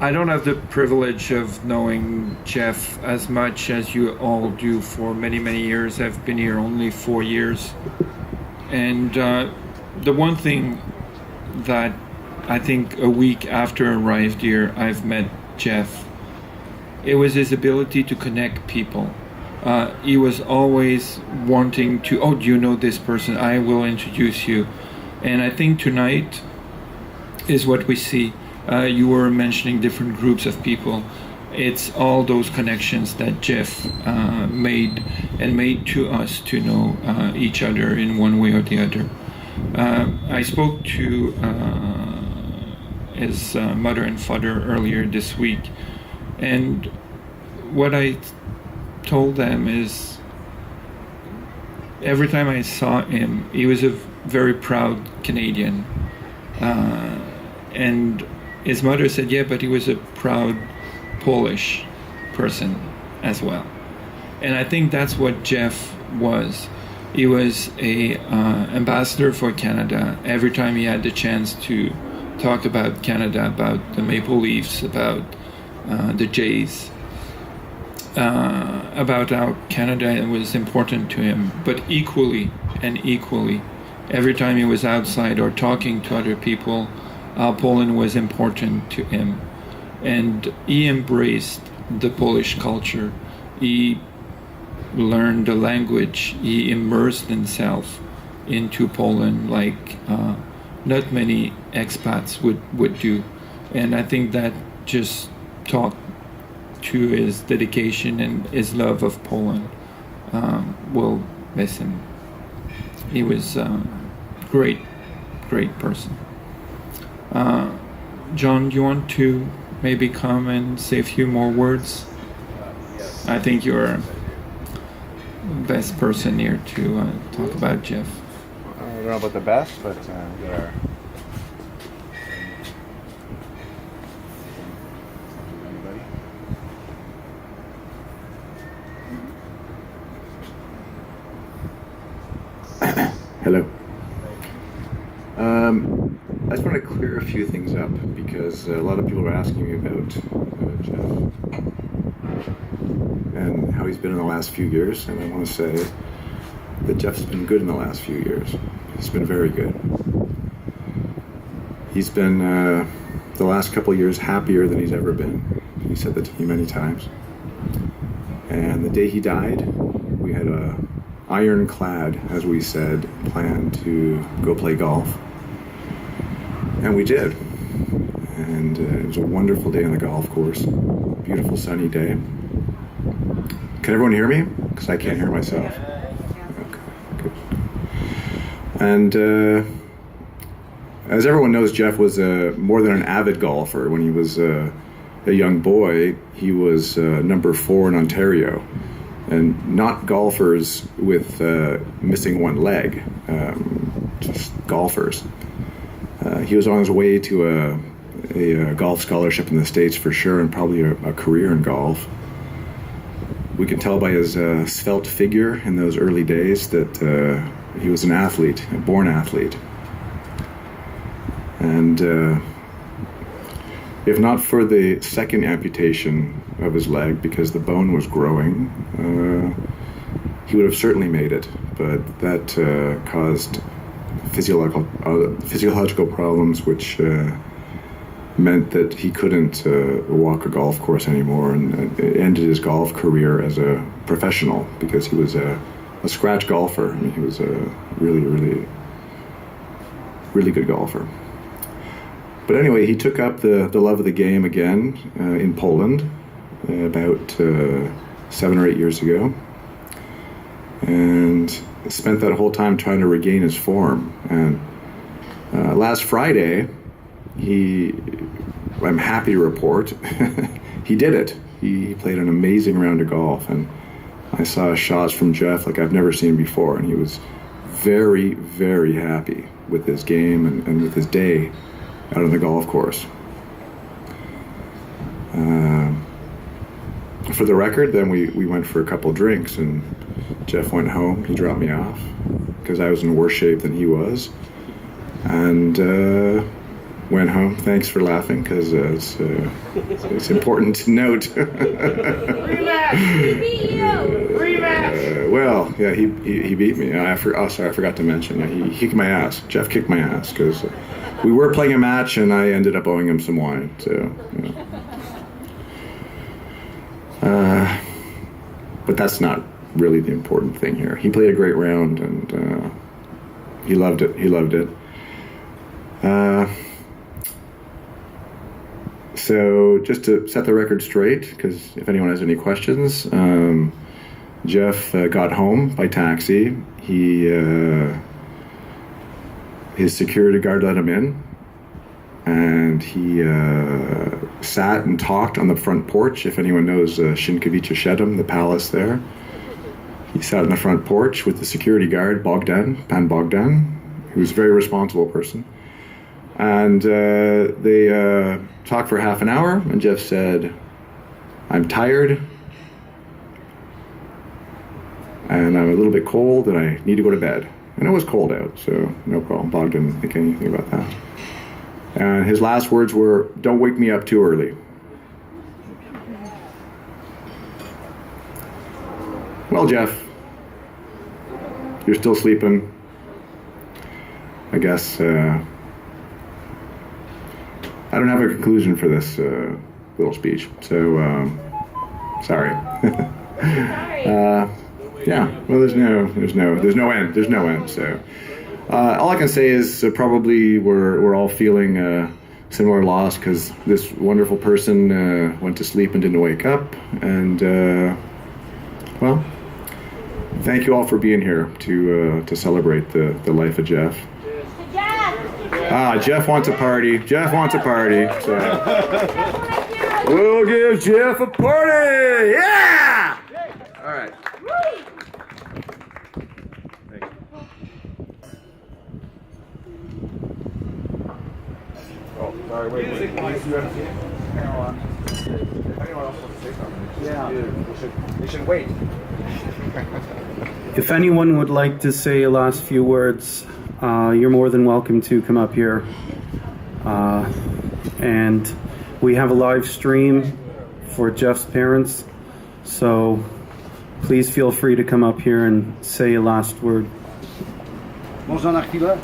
I don't have the privilege of knowing Jeff as much as you all do for many, many years. I've been here only 4 years. And the one thing that I think a week after I arrived here, I've met Jeff, it was his ability to connect people. He was always wanting to, oh, do you know this person? I will introduce you. And I think tonight is what we see. You were mentioning different groups of people. It's all those connections that Jeff made to us to know each other in one way or the other. I spoke to his mother and father earlier this week, and what I told them is every time I saw him, he was a very proud Canadian. And his mother said, yeah, but he was a proud Polish person as well. And I think that's what Jeff was. He was a ambassador for Canada. Every time he had the chance to talk about Canada, about the Maple Leafs, about the Jays, about how Canada was important to him. But equally, every time he was outside or talking to other people, Poland was important to him, and he embraced the Polish culture. He learned the language. He immersed himself into Poland like not many expats would do. And I think that just talked to his dedication and his love of Poland. We'll miss him. He was a great person. John, do you want to maybe come and say a few more words? Yes. I think you're the best person here to talk about Jeff. I don't know about the best, but there are. Anybody? Hello. I just want to clear a few things up because a lot of people are asking me about Jeff and how he's been in the last few years, and I want to say that Jeff's been good in the last few years. He's been very good. He's been the last couple of years happier than he's ever been. He said that to me many times. And the day he died, we had a ironclad, as we said, plan to go play golf. And we did. And it was a wonderful day on the golf course. Beautiful sunny day. Can everyone hear me? Because I can't hear myself. Okay, good. And as everyone knows, Jeff was more than an avid golfer. When he was a young boy, he was number 4 in Ontario. And not golfers with missing one leg, just golfers. He was on his way to a golf scholarship in the States for sure, and probably a career in golf. We can tell by his svelte figure in those early days that he was an athlete, a born athlete. And if not for the second amputation of his leg, because the bone was growing, he would have certainly made it. But that caused physiological problems, which meant that he couldn't walk a golf course anymore, and ended his golf career as a professional, because he was a scratch golfer. I mean, he was a really good golfer. But anyway, he took up the love of the game again in Poland about 7 or 8 years ago, and spent that whole time trying to regain his form. And last Friday, I'm happy to report, he did it. He played an amazing round of golf, and I saw shots from Jeff like I've never seen before, and he was very, very happy with his game and with his day out on the golf course. For the record, then we went for a couple drinks, and Jeff went home. He dropped me off because I was in worse shape than he was. And went home. Thanks for laughing, because it's important to note. Well, yeah, he beat me. Sorry, I forgot to mention. He kicked my ass. Jeff kicked my ass because we were playing a match, and I ended up owing him some wine. So, but that's not really the important thing here. He played a great round, and he loved it. He loved it. So just to set the record straight, because if anyone has any questions, Jeff got home by taxi. His security guard let him in, and he sat and talked on the front porch. If anyone knows Sienkiewicz Shedem, the palace there, he sat on the front porch with the security guard, Pan Bogdan, who was a very responsible person. And they talked for half an hour, and Jeff said, "I'm tired, and I'm a little bit cold, and I need to go to bed." And it was cold out, so no problem. Bogdan didn't think anything about that. And his last words were, "Don't wake me up too early." Well, Jeff, you're still sleeping. I guess I don't have a conclusion for this little speech, so sorry. Yeah, well, there's no end. So all I can say is probably we're all feeling a similar loss, because this wonderful person went to sleep and didn't wake up. And well, thank you all for being here to celebrate the life of Jeff. Jeff wants a party. Jeff wants a party. So we'll give Jeff a party. Yeah! All right. Thank you. Oh, sorry, wait. Anyone else wants to say something? Yeah. We should wait. If anyone would like to say a last few words, you're more than welcome to come up here. And we have a live stream for Jeff's parents, so please feel free to come up here and say a last word. Można na chwilę?